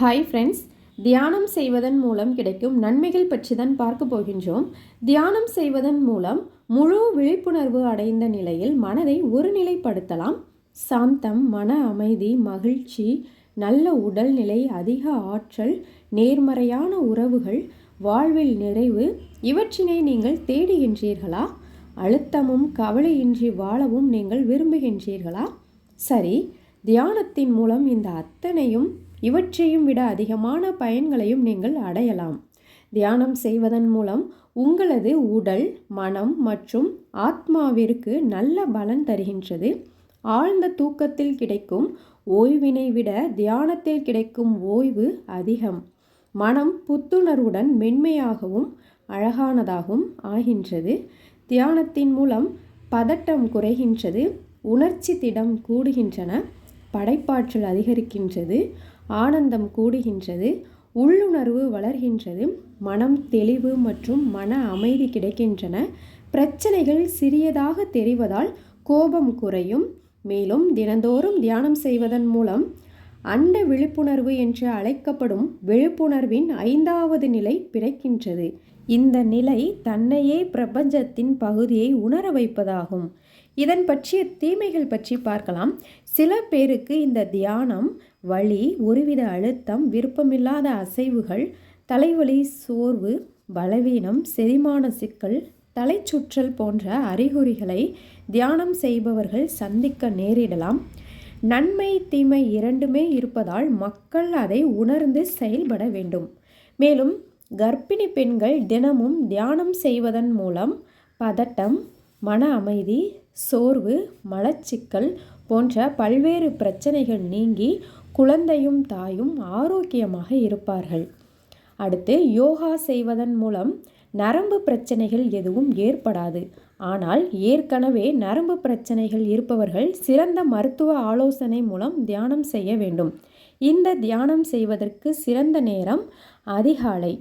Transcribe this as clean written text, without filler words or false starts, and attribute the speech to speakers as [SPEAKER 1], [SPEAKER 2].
[SPEAKER 1] Hi friends, தியானம் செய்வதன் மூலம் கிடைக்கும் நன்மைகள் பற்றி தான் பார்க்க போகின்றோம். தியானம் செய்வதன் மூலம் முழு விழிப்புணர்வு அடைந்த நிலையில் மனதை ஒருநிலைப்படுத்தலாம். சாந்தம், மன அமைதி, மகிழ்ச்சி, நல்ல உடல்நிலை, அதிக ஆற்றல், நேர்மறையான உறவுகள், வாழ்வில் நிறைவு இவற்றினை நீங்கள் தேடுகின்றீர்களா? அழுத்தமும் கவலையின்றி வாழவும் நீங்கள் விரும்புகின்றீர்களா? சரி, தியானத்தின் மூலம் இந்த அத்தனையும் இவற்றையும் விட அதிகமான பயன்களையும் நீங்கள் அடையலாம். தியானம் செய்வதன் மூலம் உங்களது உடல், மனம் மற்றும் ஆத்மாவிற்கு நல்ல பலன் தருகின்றது. ஆழ்ந்த தூக்கத்தில் கிடைக்கும் ஓய்வினை விட தியானத்தில் கிடைக்கும் ஓய்வு அதிகம். மனம் புத்துணர்வுடன் மென்மையாகவும் அழகானதாகவும் ஆகின்றது. தியானத்தின் மூலம் பதட்டம் குறைகின்றது, உணர்ச்சி திடம் கூடுகின்றன, படைப்பாற்றல் அதிகரிக்கின்றது, ஆனந்தம் கூடுகின்றது, உள்ளுணர்வு வளர்கின்றது, மனம் தெளிவு மற்றும் மன அமைதி கிடைக்கின்றன. பிரச்சனைகள் சிறியதாக தெரிவதால் கோபம் குறையும். மேலும் தினந்தோறும் தியானம் செய்வதன் மூலம் அண்ட விழிப்புணர்வு என்று அழைக்கப்படும் விழிப்புணர்வின் 5வது நிலை பிறக்கின்றது. இந்த நிலை தன்னையே பிரபஞ்சத்தின் பகுதியை உணர வைப்பதாகும். இதன் பற்றிய தீமைகள் பற்றி பார்க்கலாம். சில பேருக்கு இந்த தியானம் வலி, ஒருவித அழுத்தம், விருப்பமில்லாத அசைவுகள், தலைவலி, சோர்வு, பலவீனம், செரிமான சிக்கல், தலைச்சுற்றல் போன்ற அறிகுறிகளை தியானம் செய்பவர்கள் சந்திக்க நேரிடலாம். நன்மை தீமை இரண்டுமே இருப்பதால் மக்கள் அதை உணர்ந்து செயல்பட வேண்டும். மேலும் கர்ப்பிணி பெண்கள் தினமும் தியானம் செய்வதன் மூலம் பதட்டம், மன அமைதி, சோர்வு, மலச்சிக்கல் போன்ற பல்வேறு பிரச்சனைகள் நீங்கி குழந்தையும் தாயும் ஆரோக்கியமாக இருப்பார்கள். அடுத்து, யோகா செய்வதன் மூலம் நரம்பு பிரச்சனைகள் எதுவும் ஏற்படாது. ஆனால் ஏற்கனவே நரம்பு பிரச்சனைகள் இருப்பவர்கள் சிறந்த மருத்துவ ஆலோசனை மூலம் தியானம் செய்ய வேண்டும். இந்த தியானம் செய்வதற்கு சிறந்த நேரம் அதிகாலை.